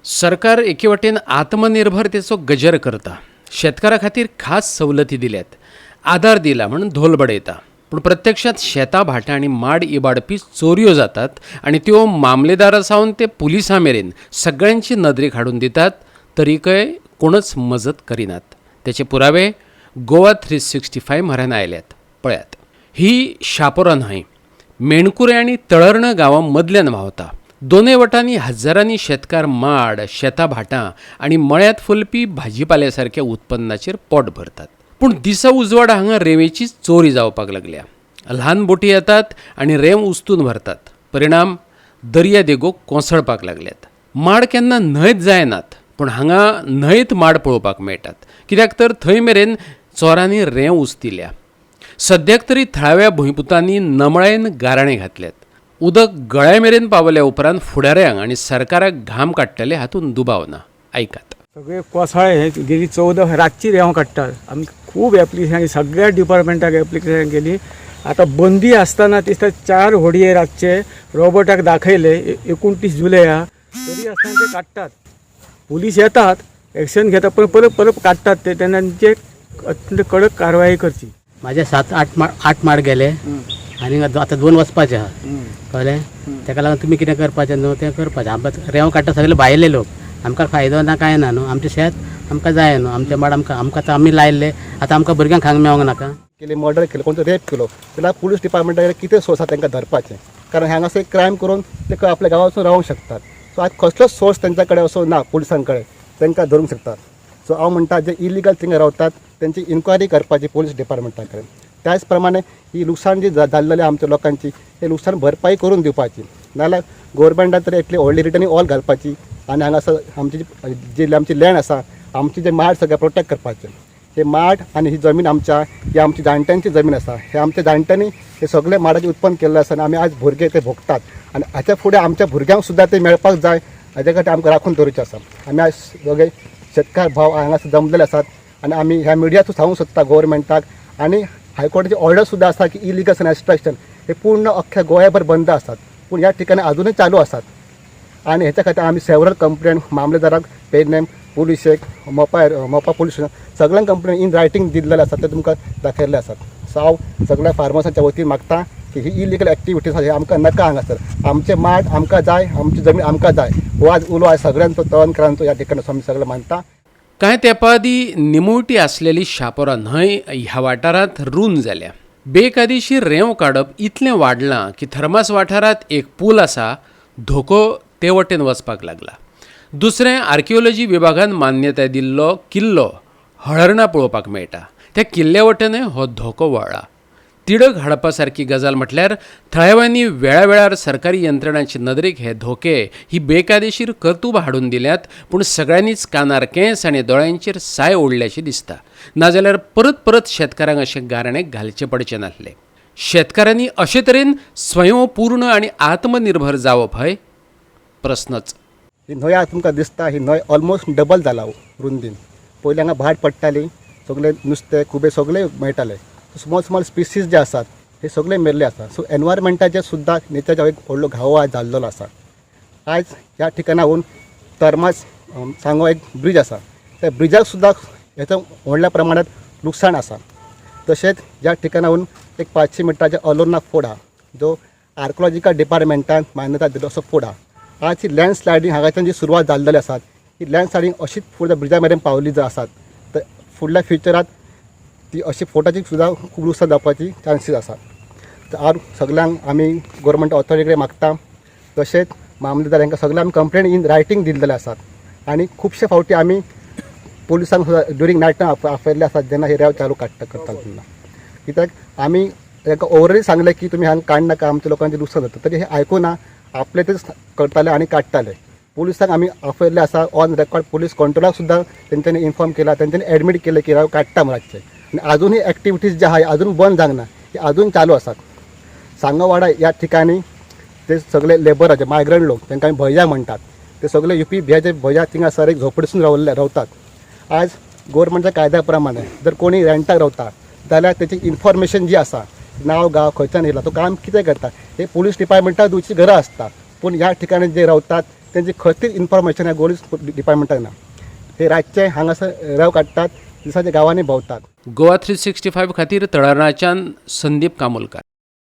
सरकार एके वटेन आत्मनिर्भरतेचो गजर करता, शेतकारा खातीर खास सवलती दिल्यात, आधार दिला म्हणून ढोल बडयता. पूण प्रत्यक्षात शेतां भाटां आनी माड इबाडपी चोरयो जातात आनी त्यो मामलेदारा सावन ते पुलिसां मेरेन सगळ्यांची नदरेक हाडून दितात, तरीकय कोणच मजत करिनात. तेचे पुरावे गोवा 365 म्हऱ्यान आयल्यात. पळयात. ही शापोरा न्हय, मेणकुरे आनी तळर्ण गांवां मदल्यान व्हांवता. दोनूय वटांनी हजारांनी शेतकार माड, शेतां भाटां आनी मळ्यांत फुलपी भाजीपाल्या सारक्या उत्पन्नाचेर पोट भरतात. पूण दिसा उजवाड हांगा रेंवेची चोरी जावपाक लागल्या. ल्हान बोटी येतात आनी रेंव उस्तून व्हरतात. परिणाम दर्या देगो कोसळपाक लागल्यात. माड केन्ना न्हंयत जायनात, पूण हांगा न्हंयत माड पळोवपाक मेळटात. कित्याक तर थंय मेरेन चोरांनी रेंव उस्तिल्या. सद्याक तरी थळाव्या भुंयपुतांनी नमळेन गाराणे घातल्यात. उदक गळ्या मेरेन पावल्या उपरांत फुडाऱ्यांक आनी सरकाराक घाम काडटले हातूंत दुबाव ना. ऐकात. सगळे कोसळे गेली 14 रातची रेंव काडटात. आमी खूब एप्लिकेशन सगळ्या डिपार्टमेंटाक एप्लिकेशन केली. आतां बंदी आसतना दिसता 4 होडये रातचे रोबोटाक दाखयले 29 जुलया, तरी आसतना ते काडटात. पुलीस येतात, एक्शन घेतात, पण परत काडटात ते. तेन्ना तेंचे अत्यंत कडक कारवाई करची. माझे 7-8 माड गेले आनी आतां 2 वचपाचे आहा. कळ्ळें? तेका लागून तुमी कितें करपाचें न्हू तें करपाचें. आमकां रेंव काडटा सगळे भायले लोक. आमकां फायदो ना कांय ना न्हू. आमचें शेत आमकां जाय न्हू. आमचें माड आमकां आतां आमी लायल्ले, आतां आमकां भुरग्यांक खावंक मेळोंक नाका. केले मर्डर केले, कोणतो रेप केलो जाल्यार पुलीस डिपार्टमेंटाक कितें सोर्स आसा तांकां धरपाचें. कारण हांगासर क्रायम करून ते आपल्या गांवांत वचून रावंक शकतात. सो आज कसलोच सोर्स तेंच्या कडेन असो ना पुलिसां कडेन तांकां धरूंक शकतात. सो हांव म्हणटा जे इलिगल थिंगा रावतात तेंची इन्क्वायरी करपाची पुलीस डिपार्टमेंटा कडेन. त्याच प्रमाणे ही लुकसाण जी जाल्लेली आमच्या लोकांची हे लुकसाण भरपाई करून दिवपाची. नाल्यार गोवोरमेंटान तरी एटली व्हडली रिटर्निंग ऑल घालपाची आनी हांगासर आमची जी आमची लँड आसा, आमची जे माड सगळें प्रोटेक्ट करपाचें. हे माड आनी ही जमीन ही आमची जाणट्यांची जमीन आसा. हे आमच्या जाणट्यांनी हे सगळे माडाचें उत्पन्न केल्लें आसा आनी आमी आज भुरगे ते भोगतात. आनी हाच्या फुडें आमच्या भुरग्यांक सुद्दां ते मेळपाक जाय, हाचे खातीर आमकां राखून दवरचें आसा. आमी आज सगळे शेतकार भाव हांगासर जमलेले आसात आनी आमी ह्या मिडियाचो सांगूंक सोदता गोवोरमेंटाक. आनी हायकोर्टाची ऑर्डर सुद्दां आसा की इलिगल एक्स्ट्रॅक्शन हे पूर्ण अख्ख्या गोंयभर बंद आसात, पूण ह्या ठिकाणी अजूनय चालू आसात. आनी हेच्या खातीर आमी सेवरल कंप्लेंट मामलेदाराक, पेडनेम पुलिशेक, मोपा पुलीस स्टेशन सगळ्यांक कंप्लेंट इन रायटींग दिल्लेले आसात, ते तुमकां दाखयल्ले आसात. सो हांव सगळ्या फार्मर्सांच्या वतीन मागता की ही इलिगल एक्टिविटीज हे आमकां नाका. हांगासर आमचे माड आमकां जाय, आमची जमीन आमकां जाय. हो आज उलो आज सगळ्यांचो तळनकरांचो ह्या ठिकाणी आमी सगळे मानता. कांय तेंपा आदी निमुळटी आसलेली शापोरा न्हंय ह्या वाठारांत रूंद जाल्या. बेकायदेशीर रेंव काडप इतलें वाडलां की थर्मास वाठारांत एक पूल आसा, धोको ते वटेन वचपाक लागला. दुसरें, आर्किओलॉजी विभागान मान्यताय दिल्लो किल्लो हळर्णा पळोवपाक मेळटा. त्या किल्ल्या वटेनय हो धोको वळ्ळा. तिडक हाडपा सारकी गजाल म्हटल्यार थळाव्यांनी वेळावेळार सरकारी यंत्रणांचे नदरेक हे धोके, ही बेकायदेशीर कर्तूब हाडून दिल्यात. पूण सगळ्यांनीच कानार केंस आनी दोळ्यांचेर साय ओडल्याचें दिसता. नाजाल्यार परत शेतकारांक अशें गाराणे घालचे पडचे नासले. शेतकारांनी अशे तरेन स्वयंपूर्ण आनी आत्मनिर्भर जावप हय प्रस्नच. ही न्हंय आज तुमकां दिसता, ही न्हंय ऑलमोस्ट डबल जाला रुंदीन. पयलीं हांगा भाट पडटाली, सगळे नुस्तें खुबे सगळे मेळटाले. स्मॉल स्पिसीज जे आसात हे सगळे मेल्ले आसा. सो एनवायरमेंटाचे सुद्दां नेचरचा एक व्हडलो घावो आज जाल्लो आसा. आज ह्या ठिकाणाहून थर्मास सांगो एक ब्रिज आसा, त्या ब्रिजाक सुद्दां हेचो व्हडल्या प्रमाणात लुकसाण आसा. तशेंच ह्या ठिकाणाहून एक 500 मिटराचे अलोर्ना फोड आहा, जो आर्किओलॉजिकल डिपार्टमेंटान मान्यता दिलो असो फोड आहा. आज ही लँडस्लायडींग हांगाच्यान जी सुरवात जाल्ली आसात, ही लँडस्लायडींग अशीच फुडें ब्रिजा मेरेन पावली जर आसात तर फुडल्या फ्युचरांत ती अशी फोटाची सुद्दां खूब लुकसाण जावपाची चान्सीस आसात. तर हांव सगळ्यांक आमी गव्हर्मेंट ऑथॉरिटी कडेन मागता. तशेंच मामलेदार हांकां सगळ्यांक आमी कंप्लेंट इन रायटींग दिल्लेले आसात. आनी खुबशे फावटी आमी पुलिसांक सुद्दां ड्युरींग नायट टायम आपयल्ले आसात जेन्ना हे रेंव चालू करता तेन्ना. कित्याक आमी तांकां ओवरली सांगलें की तुमी हांगा काड नाका, आमच्या लोकांचें लुकसाण जाता, तरी हे आयकुना आपले तेच करताले आनी काडटाले. पुलिसांक आमी आपयल्ले आसा. ऑन रेकॉर्ड पुलीस कंट्रोलाक सुद्दां तेंच्यांनी इन्फॉर्म केला, तेंच्यांनी एडमीट केलें की रेंव काडटा म्हणचे. आनी अजूनही एक्टिविटीज जे आहात अजून बंद जावंक ना, हे अजून चालू आसात. सांगवाडा ह्या ठिकाणी ते सगळे लेबराचे मायग्रंट लोक, तांकां आमी भैया म्हणटात, ते सगळे UP बिहारचे भैया थिंगासर एक झोपडीसून रावतात. आज गोवोरमेंटच्या कायद्या प्रमाणे जर कोणी रेंटाक रावता जाल्यार तेची इन्फॉर्मेशन जी आसा, नांव गांव खंयच्यान येयला, तो काम कितें करता हे पुलीस डिपार्टमेंटाक दिवची गरज आसता. पूण ह्या ठिकाणी जे रावतात त्यांची खतीर इन्फॉर्मेशन ह्या गोलीस डिपार्टमेंटाक ना. हे रातचे हांगासर रेंव काडटात, दिसाच्या गांवांनी भोंवतात. गोवा 365 खातीर तळारणाच्यान संदीप कामोलकार.